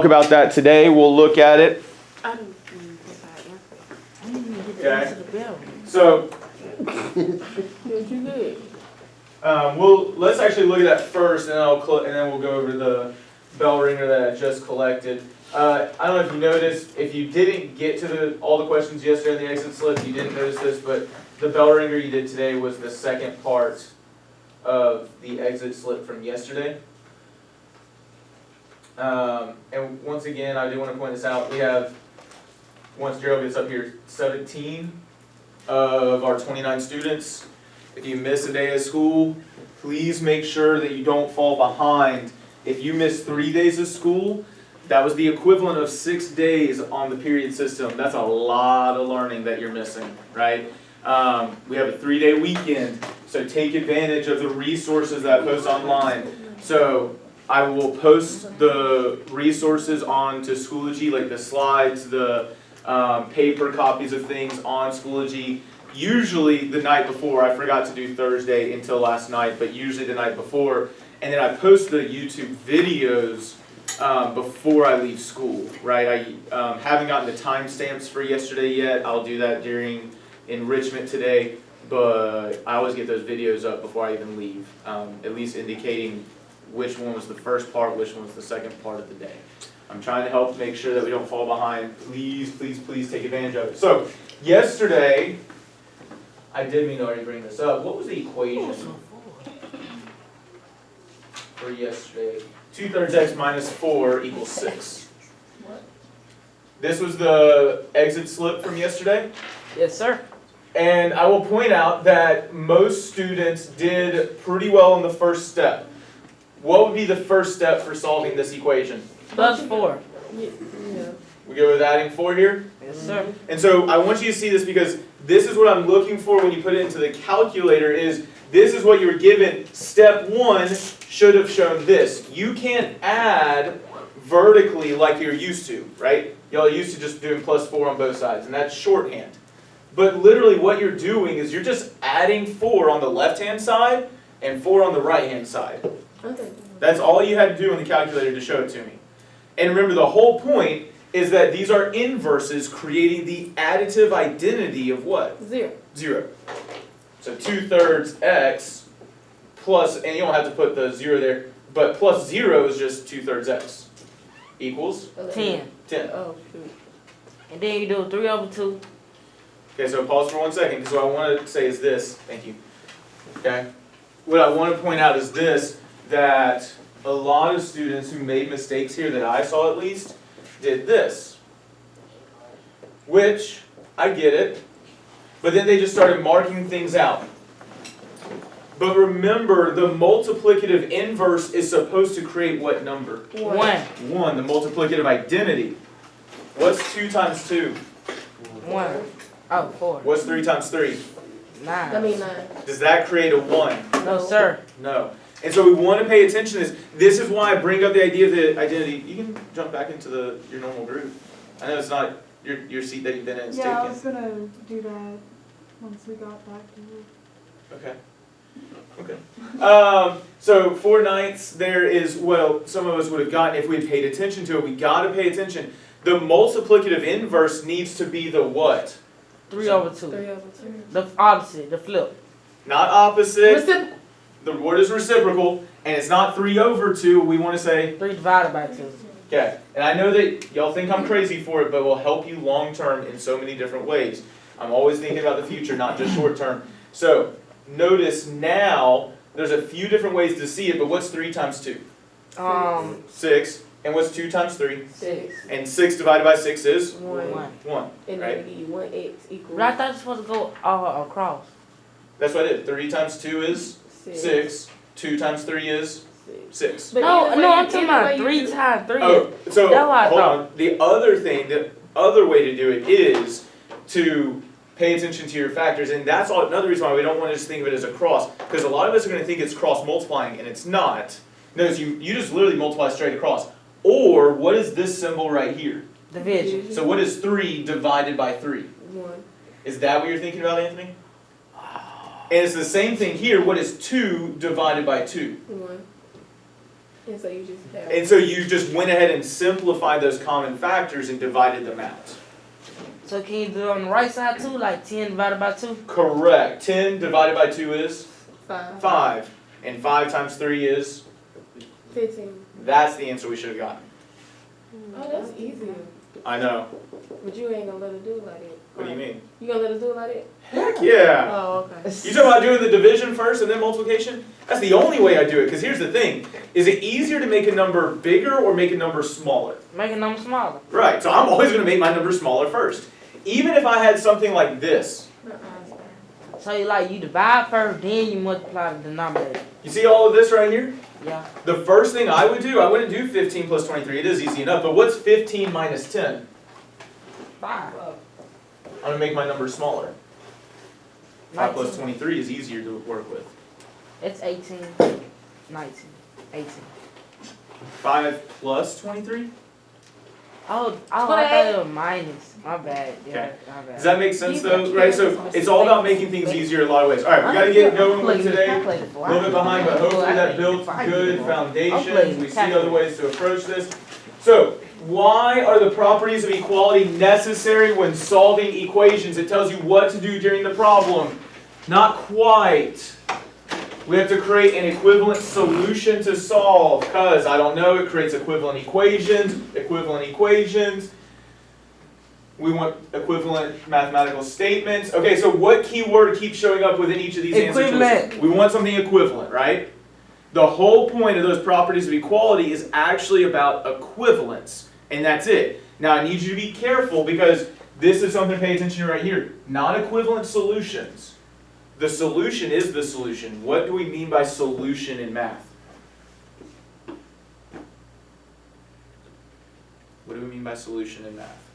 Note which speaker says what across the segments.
Speaker 1: About that today. We'll look at it.
Speaker 2: I didn't even get the answer to the bell.
Speaker 1: So
Speaker 2: Did you good?
Speaker 1: let's actually look at that first, and then we'll go over to the bell ringer that I just collected. I don't know if you noticed, if you didn't get to all the questions yesterday in the exit slip, you didn't notice this, but the bell ringer you did today was the second part of the exit slip from yesterday. And once again, I do want to point this out. We have, once Gerald gets up here, 17 of our 29 students. If you miss a day of school, please make sure that you don't fall behind. If you miss 3 days of school, that was the equivalent of 6 days on the period system. That's a lot of learning that you're missing, right? We have a 3-day weekend, so take advantage of the resources that I post online. So I will post the resources onto Schoology, like the slides, the paper copies of things on Schoology. Usually the night before. I forgot to do Thursday until last night, but usually the night before. And then I post the YouTube videos before I leave school, right? I haven't gotten the timestamps for yesterday yet. I'll do that during enrichment today, but I always get those videos up before I even leave, at least indicating which one was the first part, which one was the second part of the day. I'm trying to help make sure that we don't fall behind. Please, please, please take advantage of it. So, yesterday, I did mean to already bring this up. What was the equation for yesterday? 2/3 x minus 4 equals 6.
Speaker 2: What?
Speaker 1: This was the exit slip from yesterday.
Speaker 2: Yes, sir.
Speaker 1: And I will point out that most students did pretty well in the first step. What would be the first step for solving this equation?
Speaker 2: Plus 4. Yeah.
Speaker 1: We go with adding 4 here?
Speaker 2: Yes, sir.
Speaker 1: And so I want you to see this because this is what I'm looking for when you put it into the calculator is this is what you were given. Step 1 should have shown this. You can't add vertically like you're used to, right? Y'all are used to just doing plus 4 on both sides, and that's shorthand. But literally what you're doing is you're just adding 4 on the left-hand side and 4 on the right-hand side.
Speaker 2: Okay.
Speaker 1: That's all you had to do in the calculator to show it to me. And remember, the whole point is that these are inverses creating the additive identity of what?
Speaker 2: 0.
Speaker 1: 0. So 2/3 x plus, and you don't have to put the 0 there, but plus 0 is just 2/3 x equals
Speaker 2: 10.
Speaker 1: 10.
Speaker 2: Oh, shoot. And then you do 3/2.
Speaker 1: Okay, so pause for 1 second, because what I want to say is this. Thank you. Okay? What I want to point out is this, that a lot of students who made mistakes here, that I saw at least, did this. Which, I get it, but then they just started marking things out. But remember, the multiplicative inverse is supposed to create what number?
Speaker 2: 1.
Speaker 1: 1, the multiplicative identity. What's 2 times 2?
Speaker 2: 1. Oh, 4.
Speaker 1: What's 3 times 3?
Speaker 2: 9.
Speaker 3: 9.
Speaker 1: Does that create a 1?
Speaker 2: No, sir.
Speaker 1: No. And so we want to pay attention to this. This is why I bring up the idea of the identity. You can jump back into your normal group. I know it's not your seat that you've been in is taken.
Speaker 3: Yeah, I was gonna do that once we got back to you.
Speaker 1: Okay. Okay. So 4/9 there is what some of us would have gotten if we had paid attention to it. We got to pay attention. The multiplicative inverse needs to be the what?
Speaker 2: 3/2.
Speaker 3: 3/2.
Speaker 2: The opposite, the flip.
Speaker 1: Not opposite. The word is reciprocal, and it's not 3/2. We want to say
Speaker 2: 3 divided by 2.
Speaker 1: okay. And I know that y'all think I'm crazy for it, but it will help you long term in so many different ways. I'm always thinking about the future, not just short term. So notice now there's a few different ways to see it, but what's 3 times 2? 6. And what's 2 times 3?
Speaker 3: 6.
Speaker 1: And 6 divided by 6 is
Speaker 2: 1.
Speaker 1: 1.
Speaker 3: And
Speaker 1: Right?
Speaker 3: then we give you 1x equals
Speaker 2: But I thought you were supposed to go across.
Speaker 1: That's what I did. 3 times 2 is 6. 2 times 3 is 6.
Speaker 3: But
Speaker 2: No,
Speaker 3: either way
Speaker 2: no,
Speaker 3: you-
Speaker 2: I'm talking
Speaker 3: either way
Speaker 2: about
Speaker 3: you
Speaker 2: 3
Speaker 3: do-
Speaker 2: times 3.
Speaker 1: Oh, so
Speaker 2: That's what I
Speaker 1: hold
Speaker 2: thought.
Speaker 1: on. The other way to do it is to pay attention to your factors, and that's another reason why we don't want to just think of it as a cross, because a lot of us are going to think it's cross multiplying, and it's not. Notice you just literally multiply straight across. Or what is this symbol right here?
Speaker 2: Division.
Speaker 1: So what is 3 divided by 3?
Speaker 3: 1.
Speaker 1: Is that what you're thinking about, Anthony? And it's the same thing here. What is 2 divided by 2?
Speaker 3: 1.
Speaker 4: And so you just have.
Speaker 1: And so you just went ahead and simplified those common factors and divided them out.
Speaker 2: So can you do it on the right side too, like 10 divided by 2?
Speaker 1: Correct. 10 divided by 2 is
Speaker 4: 5.
Speaker 1: 5. And 5 times 3 is?
Speaker 4: 15.
Speaker 1: That's the answer we should have gotten.
Speaker 4: Oh, that's easier.
Speaker 1: I know.
Speaker 4: But you ain't gonna let it do it like that.
Speaker 1: What do you mean?
Speaker 4: You gonna let us do it like that?
Speaker 1: Heck yeah.
Speaker 4: Oh, okay.
Speaker 1: You talking about doing the division first and then multiplication? That's the only way I do it, because here's the thing. Is it easier to make a number bigger or make a number smaller?
Speaker 2: Make a number smaller.
Speaker 1: Right, so I'm always going to make my number smaller first. Even if I had something like this.
Speaker 2: So you divide first, then you multiply the denominator.
Speaker 1: You see all of this right here?
Speaker 2: Yeah.
Speaker 1: The first thing I would do, I wouldn't do 15 plus 23. It is easy enough, but what's 15 minus 10?
Speaker 2: 5.
Speaker 1: I'm going to make my number smaller. 5 plus
Speaker 2: 19.
Speaker 1: 23 is easier to work with.
Speaker 2: It's 18. 19. 18.
Speaker 1: 5 plus 23?
Speaker 2: Oh, I thought it was minus. My bad. Yeah,
Speaker 1: Okay.
Speaker 2: my bad.
Speaker 1: Does that make sense though? Right, so it's all about making things easier in a lot of ways. Alright, we got to get going with today. A little bit behind, but hopefully that builds good foundations. We see other ways to approach this. So, why are the properties of equality necessary when solving equations? It tells you what to do during the problem. Not quite. We have to create an equivalent solution to solve, because, I don't know, it creates equivalent equations. We want equivalent mathematical statements. Okay, so what keyword keeps showing up within each of these answer choices?
Speaker 2: Equivalent.
Speaker 1: We want something equivalent, right? The whole point of those properties of equality is actually about equivalence, and that's it. Now I need you to be careful, because this is something to pay attention to right here. Non-equivalent solutions. The solution is the solution. What do we mean by solution in math? What do we mean by solution in math?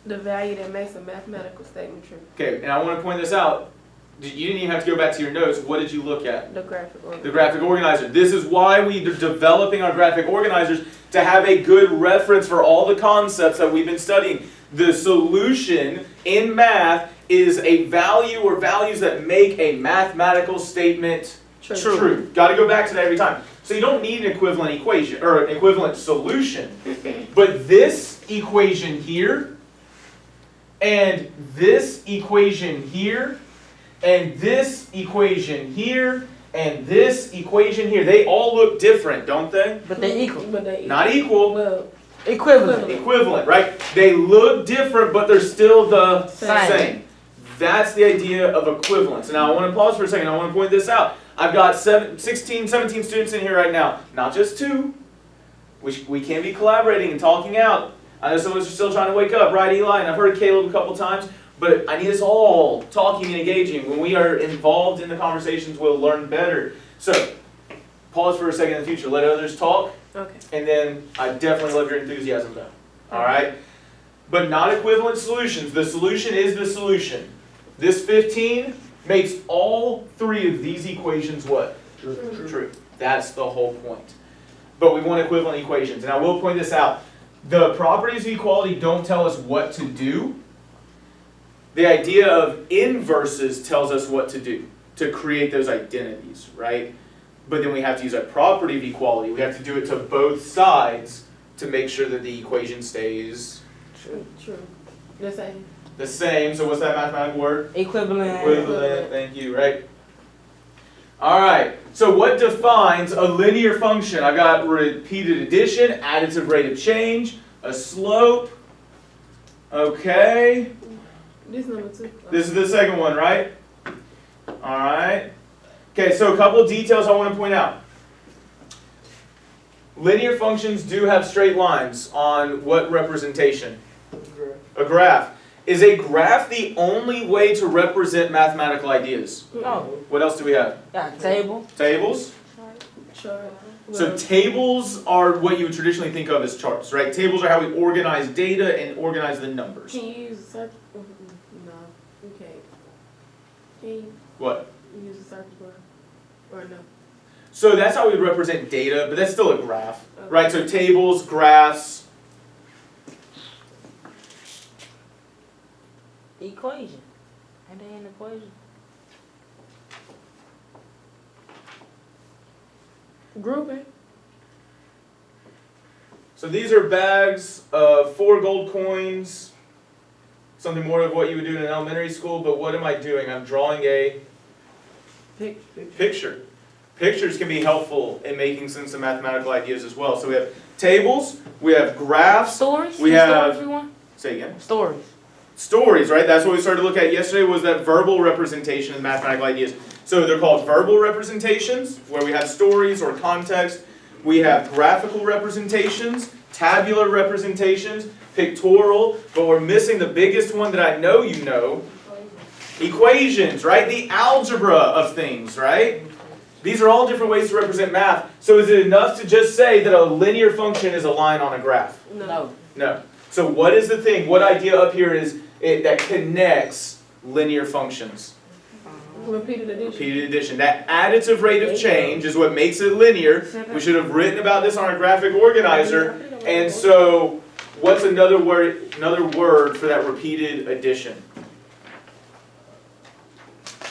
Speaker 4: The value that makes a mathematical statement true.
Speaker 1: Okay, and I want to point this out. You didn't even have to go back to your notes. What did you look at?
Speaker 4: The graphic organizer.
Speaker 1: The graphic organizer. This is why we are developing our graphic organizers, to have a good reference for all the concepts that we've been studying. The solution in math is a value or values that make a mathematical statement true. Got to go back to that every time. So you don't need an equivalent equation or an equivalent solution. But this equation here, and this equation here, and this equation here, and this equation here, they all look different, don't they?
Speaker 2: But they're equal.
Speaker 1: Not equal.
Speaker 4: Well,
Speaker 2: Equivalent.
Speaker 1: Equivalent, right? They look different, but they're still the same. That's the idea of equivalence. Now, I want to pause for a second. I want to point this out. I've got 16, 17 students in here right now. Not just 2. We can be collaborating and talking out. I know some of us are still trying to wake up, right, Eli? And I've heard Caleb a couple times. But I need us all talking and engaging. When we are involved in the conversations, we'll learn better. So, pause for a second in the future. Let others talk.
Speaker 4: okay.
Speaker 1: And then I definitely love your enthusiasm though. Alright? But not equivalent solutions. The solution is the solution. This 15 makes all 3 of these equations what? True. That's the whole point. But we want equivalent equations. And I will point this out. The properties of equality don't tell us what to do. The idea of inverses tells us what to do to create those identities, right? But then we have to use a property of equality. We have to do it to both sides to make sure that the equation stays
Speaker 4: True. The same.
Speaker 1: the same. So what's that mathematical word?
Speaker 2: Equivalent.
Speaker 1: Equivalent. Thank you, right? All right. So what defines a linear function? I've got repeated addition, additive rate of change, a slope. Okay.
Speaker 4: This number 2.
Speaker 1: This is the second one, right? All right. Okay, so a couple of details I want to point out. Linear functions do have straight lines on what representation? A graph. Is a graph the only way to represent mathematical ideas?
Speaker 2: No.
Speaker 1: What else do we have?
Speaker 2: Got a table.
Speaker 1: Tables.
Speaker 4: Chart.
Speaker 1: So tables are what you would traditionally think of as charts, right? Tables are how we organize data and organize the numbers.
Speaker 4: Can you use a circle? No, you can't. Can you
Speaker 1: What?
Speaker 4: use a circle bar? Or no?
Speaker 1: So that's how we would represent data, but that's still a graph, right? So tables, graphs.
Speaker 2: Equation. And they an equation.
Speaker 4: Grouping.
Speaker 1: So these are bags of 4 gold coins, something more of what you would do in an elementary school, but what am I doing? I'm drawing a picture. Pictures can be helpful in making sense of mathematical ideas as well. So we have tables, we have graphs,
Speaker 2: Stories?
Speaker 1: we
Speaker 2: You
Speaker 1: have,
Speaker 2: stories you want?
Speaker 1: say again?
Speaker 2: Stories.
Speaker 1: Stories, right? That's what we started to look at yesterday, was that verbal representation of mathematical ideas. So they're called verbal representations, where we have stories or context. We have graphical representations, tabular representations, pictorial, but we're missing the biggest one that I know you know, equations, right? The algebra of things, right? These are all different ways to represent math. So is it enough to just say that a linear function is a line on a graph?
Speaker 2: No.
Speaker 1: No. So what is the thing? What idea up here is it that connects linear functions?
Speaker 4: Repeated addition.
Speaker 1: Repeated addition. That additive rate of change is what makes it linear. We should have written about this on our graphic organizer. And so what's another word for that repeated addition?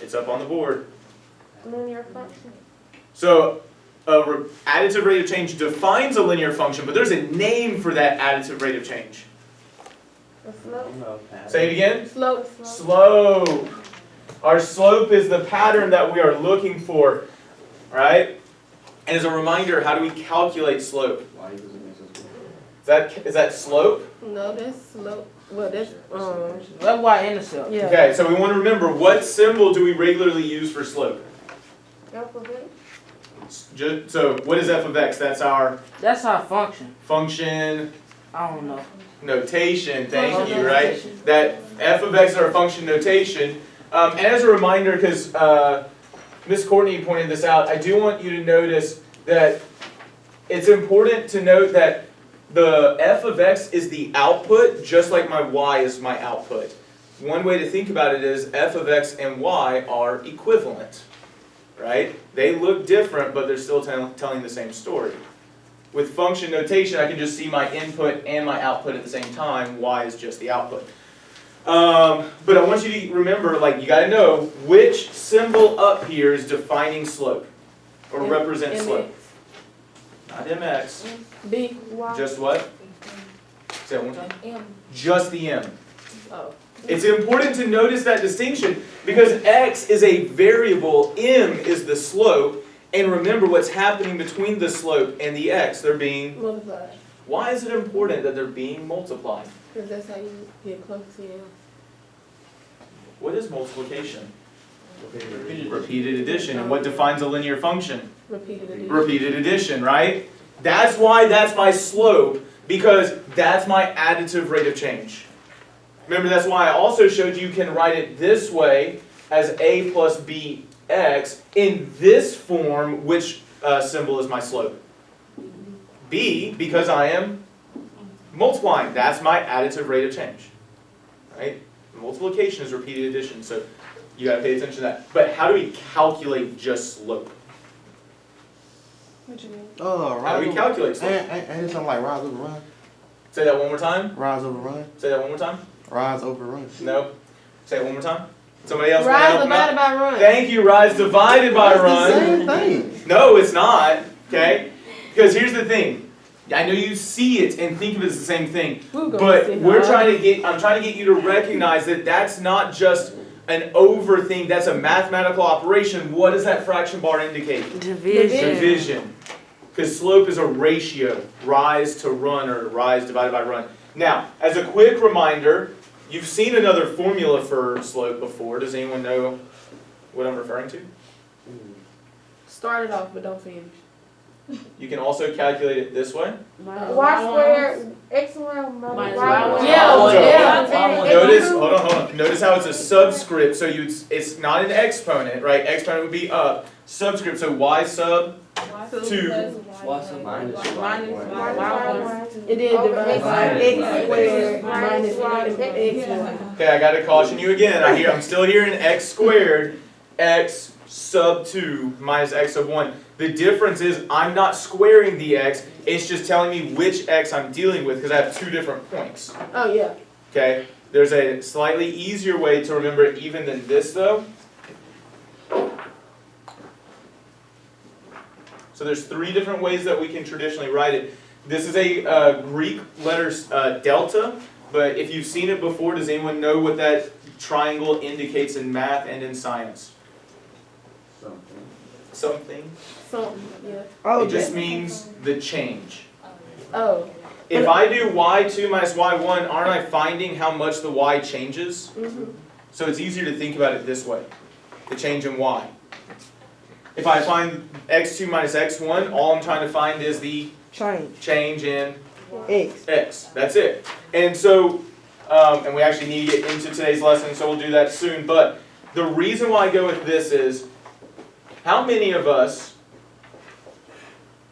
Speaker 1: It's up on the board.
Speaker 4: Linear function.
Speaker 1: So additive rate of change defines a linear function, but there's a name for that additive rate of change.
Speaker 4: A slope.
Speaker 1: Say it again.
Speaker 4: Slope.
Speaker 1: Slope. Our slope is the pattern that we are looking for, right? And as a reminder, how do we calculate slope? Is that slope?
Speaker 4: No, that's slope. Well, that's
Speaker 2: That's y-intercept.
Speaker 4: yeah.
Speaker 1: Okay, so we want to remember, what symbol do we regularly use for slope?
Speaker 4: Alphabet.
Speaker 1: So what is f of x? That's our
Speaker 2: That's our function.
Speaker 1: function
Speaker 2: I don't know.
Speaker 1: notation. Thank
Speaker 2: Function
Speaker 1: you, right?
Speaker 2: notation.
Speaker 1: That f of x is our function notation. And as a reminder, because Miss Courtney pointed this out, I do want you to notice that it's important to note that the f of x is the output, just like my y is my output. One way to think about it is f of x and y are equivalent, right? They look different, but they're still telling the same story. With function notation, I can just see my input and my output at the same time. Y is just the output. But I want you to remember, like, you got to know which symbol up here is defining slope or represents slope. Not mx.
Speaker 4: B. Y.
Speaker 1: Just what? Say it one more time.
Speaker 4: M.
Speaker 1: Just the m.
Speaker 4: Oh.
Speaker 1: It's important to notice that distinction because x is a variable, m is the slope, and remember what's happening between the slope and the x. They're being.
Speaker 4: Multiplied.
Speaker 1: Why is it important that they're being multiplied?
Speaker 4: Because that's how you get close to M.
Speaker 1: What is multiplication? Repeated addition. And what defines a linear function?
Speaker 4: Repeated addition.
Speaker 1: Repeated addition, right? That's why that's my slope, because that's my additive rate of change. Remember, that's why I also showed you can write it this way as a plus bx. In this form, which symbol is my slope? B, because I am multiplying. That's my additive rate of change. Right? Multiplication is repeated addition, so you got to pay attention to that. But how do we calculate just slope?
Speaker 4: What you mean?
Speaker 1: How do we calculate slope?
Speaker 5: Ain't it something like rise over run?
Speaker 1: Say that one more time.
Speaker 5: Rise over run?
Speaker 1: Say that one more time.
Speaker 5: Rise over run.
Speaker 1: No. Say it one more time. Somebody else want to
Speaker 4: Rise
Speaker 1: help him out?
Speaker 4: divided by run.
Speaker 1: Thank you. Rise divided by
Speaker 5: It's the
Speaker 1: run.
Speaker 5: same thing.
Speaker 1: No, it's not. Okay? Because here's the thing. I know you see it and think of it as the same thing,
Speaker 4: We'll go
Speaker 1: but
Speaker 4: see
Speaker 1: I'm
Speaker 4: how.
Speaker 1: trying to get you to recognize that that's not just an over thing, that's a mathematical operation. What does that fraction bar indicate?
Speaker 2: Division.
Speaker 1: Division. Because slope is a ratio, rise to run or rise divided by run. Now, as a quick reminder, you've seen another formula for slope before. Does anyone know what I'm referring to?
Speaker 4: Start it off, but don't finish.
Speaker 1: You can also calculate it this way.
Speaker 3: Y squared, x around
Speaker 2: Minus
Speaker 3: y.
Speaker 2: Y.
Speaker 4: Yeah.
Speaker 1: Notice, hold on. Notice how it's a subscript, so it's not an exponent, right? Exponent would be up. Subscript, so y sub 2.
Speaker 4: It is divided by x squared minus x.
Speaker 1: Okay, I gotta caution you again. I'm still hearing x squared, x sub 2 minus x sub 1. The difference is I'm not squaring the x, it's just telling me which x I'm dealing with because I have 2 different points.
Speaker 4: Oh yeah.
Speaker 1: Okay, there's a slightly easier way to remember it even than this though. So there's 3 different ways that we can traditionally write it. This is a Greek letter delta, but if you've seen it before, does anyone know what that triangle indicates in math and in science? Something.
Speaker 4: Something, yeah.
Speaker 2: Oh,
Speaker 1: It just means the change.
Speaker 4: Oh.
Speaker 1: If I do y2 minus y1, aren't I finding how much the y changes?
Speaker 4: Mhm.
Speaker 1: So it's easier to think about it this way, the change in y. If I find x2 minus x1, all I'm trying to find is the change in
Speaker 2: X.
Speaker 1: x. That's it. And so, and we actually need to get into today's lesson, so we'll do that soon. But the reason why I go with this is, how many of us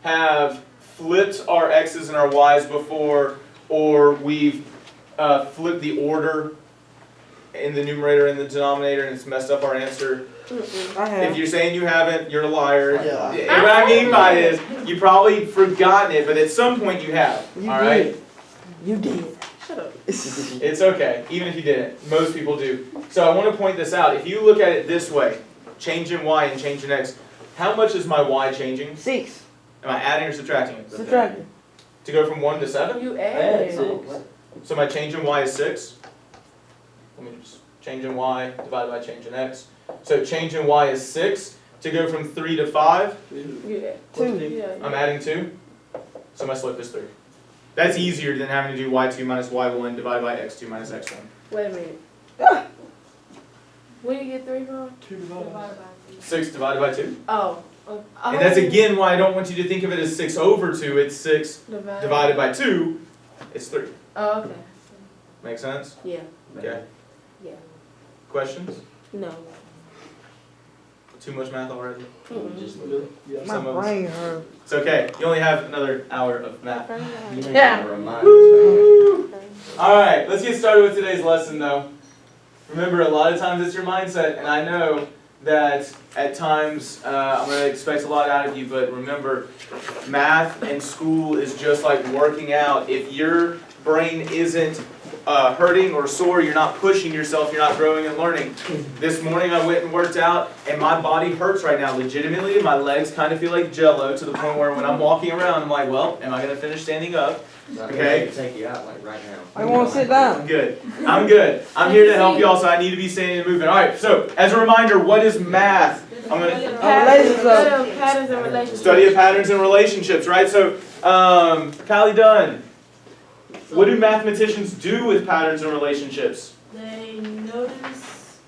Speaker 1: have flipped our x's and our y's before, or we've flipped the order in the numerator and the denominator and it's messed up our answer?
Speaker 2: I have.
Speaker 1: If you're saying you haven't, you're a liar.
Speaker 5: Yeah.
Speaker 1: And what I mean by it is, you've probably forgotten it, but at some point you have.
Speaker 2: You
Speaker 1: All right?
Speaker 2: did. You did.
Speaker 4: Shut up.
Speaker 1: It's okay, even if you didn't. Most people do. So I want to point this out. If you look at it this way, change in y and change in x, how much is my y changing?
Speaker 2: 6.
Speaker 1: Am I adding or subtracting it?
Speaker 2: Subtracting.
Speaker 1: To go from 1 to 7?
Speaker 4: You added.
Speaker 1: So my change in y is 6. Let me just change in y divided by change in x. So change in y is 6. To go from 3 to 5,
Speaker 4: You added.
Speaker 2: 2.
Speaker 4: Yeah.
Speaker 1: I'm adding 2. So my slope is 3. That's easier than having to do y2 minus y1 divided by x2 minus x1.
Speaker 4: Wait a minute. Where you get 3 from?
Speaker 1: 6 divided by 2.
Speaker 4: Oh.
Speaker 1: And that's again why I don't want you to think of it as 6 over 2. It's 6
Speaker 4: Divided.
Speaker 1: divided by 2. It's 3.
Speaker 4: Oh, okay.
Speaker 1: Make sense?
Speaker 4: Yeah.
Speaker 1: Okay.
Speaker 4: Yeah.
Speaker 1: Questions?
Speaker 4: No.
Speaker 1: Too much math already?
Speaker 4: Mm-mm.
Speaker 2: My
Speaker 1: Some of us.
Speaker 2: brain hurt.
Speaker 1: It's okay. You only have another hour of math.
Speaker 2: Yeah.
Speaker 1: Alright, let's get started with today's lesson though. Remember, a lot of times it's your mindset, and I know that at times I'm going to expect a lot out of you, but remember, math and school is just like working out. If your brain isn't hurting or sore, you're not pushing yourself, you're not growing and learning. This morning I went and worked out, and my body hurts right now. Legitimately, my legs kind of feel like jello to the point where when I'm walking around, I'm like, well, am I going to finish standing up? Okay.
Speaker 6: Take you out like right now.
Speaker 2: I want to sit down.
Speaker 1: I'm good. I'm good. I'm here to help y'all, so I need to be standing and moving. All right, so as a reminder, what is math? I'm going to
Speaker 4: Patterns and relationships.
Speaker 1: study of patterns and relationships, right? So, Kylie Dunn, what do mathematicians do with patterns and relationships?
Speaker 7: They notice,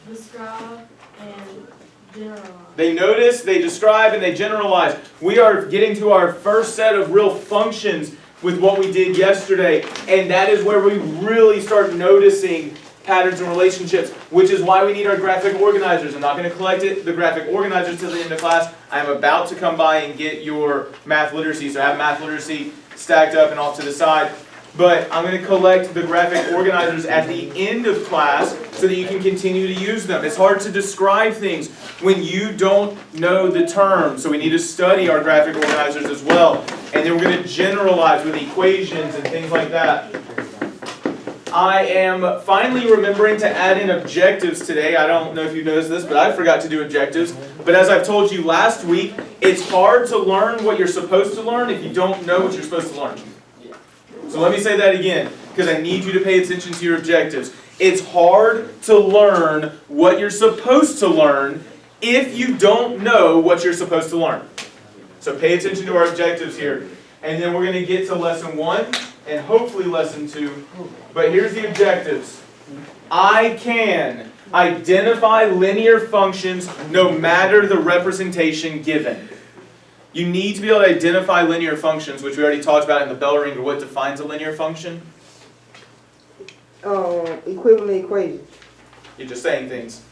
Speaker 7: describe, and generalize.
Speaker 1: They notice, they describe, and they generalize. We are getting to our first set of real functions with what we did yesterday, and that is where we really start noticing patterns and relationships, which is why we need our graphic organizers. I'm not going to collect the graphic organizers till the end of class. I am about to come by and get your math literacy, so I have math literacy stacked up and off to the side. But I'm going to collect the graphic organizers at the end of class so that you can continue to use them. It's hard to describe things when you don't know the terms, so we need to study our graphic organizers as well. And then we're going to generalize with equations and things like that. I am finally remembering to add in objectives today. I don't know if you noticed this, but I forgot to do objectives. But as I've told you last week, it's hard to learn what you're supposed to learn if you don't know what you're supposed to learn. So let me say that again, because I need you to pay attention to your objectives. It's hard to learn what you're supposed to learn if you don't know what you're supposed to learn. So pay attention to our objectives here. And then we're going to get to lesson 1 and hopefully lesson 2. But here's the objectives. I can identify linear functions no matter the representation given. You need to be able to identify linear functions, which we already talked about in the bell ringer. What defines a linear function?
Speaker 2: Equivalent equation.
Speaker 1: You're just saying things.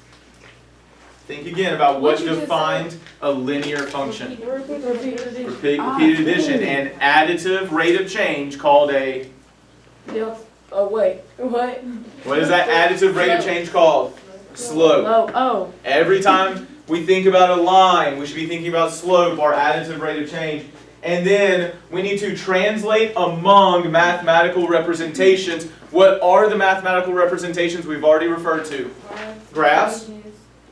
Speaker 1: Think again about what defined a linear function. Repeated addition and additive rate of change called a...
Speaker 4: Oh, wait. What?
Speaker 1: What is that additive rate of change called? Slope.
Speaker 4: Oh.
Speaker 1: Every time we think about a line, we should be thinking about slope or additive rate of change. And then we need to translate among mathematical representations. What are the mathematical representations we've already referred to? Graphs.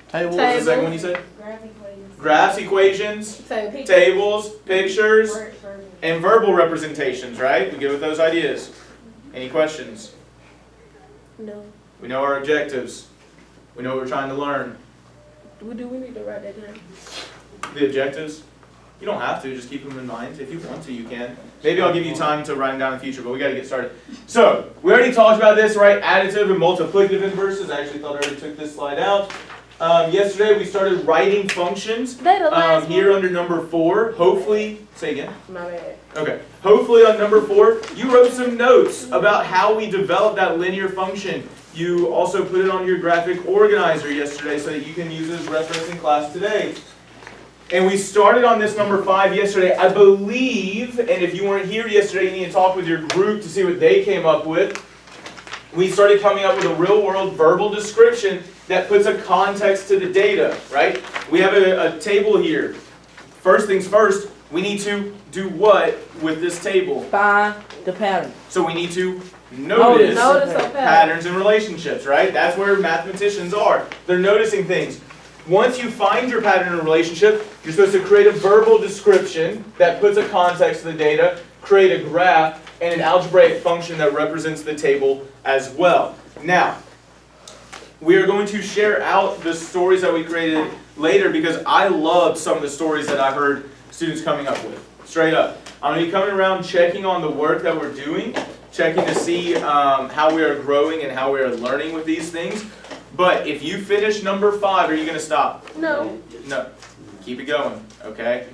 Speaker 5: Tables.
Speaker 1: What's the second one you said?
Speaker 7: Graph equations.
Speaker 1: Graphs, equations,
Speaker 4: Same picture.
Speaker 1: tables, pictures,
Speaker 7: Word, verb.
Speaker 1: and verbal representations, right? We good with those ideas? Any questions?
Speaker 4: No.
Speaker 1: We know our objectives. We know what we're trying to learn.
Speaker 4: Do we need to write that down?
Speaker 1: The objectives, you don't have to, just keep them in mind. If you want to, you can. Maybe I'll give you time to write them down in the future, but we gotta get started. So, we already talked about this, right? Additive and multiplicative inverses. I actually thought I already took this slide out. Yesterday we started writing functions.
Speaker 4: They the last
Speaker 1: Here under number 4, hopefully, say again.
Speaker 4: My bad.
Speaker 1: Okay, hopefully on number 4, you wrote some notes about how we developed that linear function. You also put it on your graphic organizer yesterday so that you can use it as reference in class today. And we started on this number 5 yesterday, I believe, and if you weren't here yesterday, you need to talk with your group to see what they came up with. We started coming up with a real-world verbal description that puts a context to the data, right? We have a table here. First things first, we need to do what with this table?
Speaker 2: Find the pattern.
Speaker 1: So we need to notice
Speaker 4: Notice a pattern.
Speaker 1: patterns and relationships, right? That's where mathematicians are. They're noticing things. Once you find your pattern and relationship, you're supposed to create a verbal description that puts a context to the data, create a graph, and an algebraic function that represents the table as well. Now, we are going to share out the stories that we created later because I loved some of the stories that I heard students coming up with. Straight up. I'm going to be coming around checking on the work that we're doing, checking to see how we are growing and how we are learning with these things. But if you finish number 5, are you going to stop?
Speaker 4: No.
Speaker 1: No. Keep it going, okay?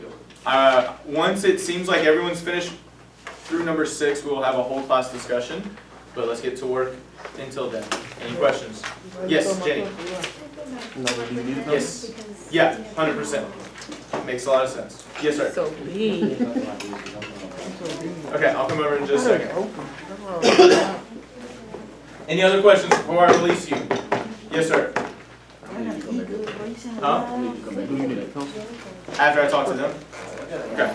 Speaker 1: Once it seems like everyone's finished through number 6, we will have a whole class discussion. But let's get to work until then. Any questions? Yes, Jenny. Yes. Yeah, 100%. Makes a lot of sense. Yes, sir.
Speaker 2: So big.
Speaker 1: Okay, I'll come over in just a second. Any other questions before I release you? Yes, sir. Huh? After I talk to them? Okay.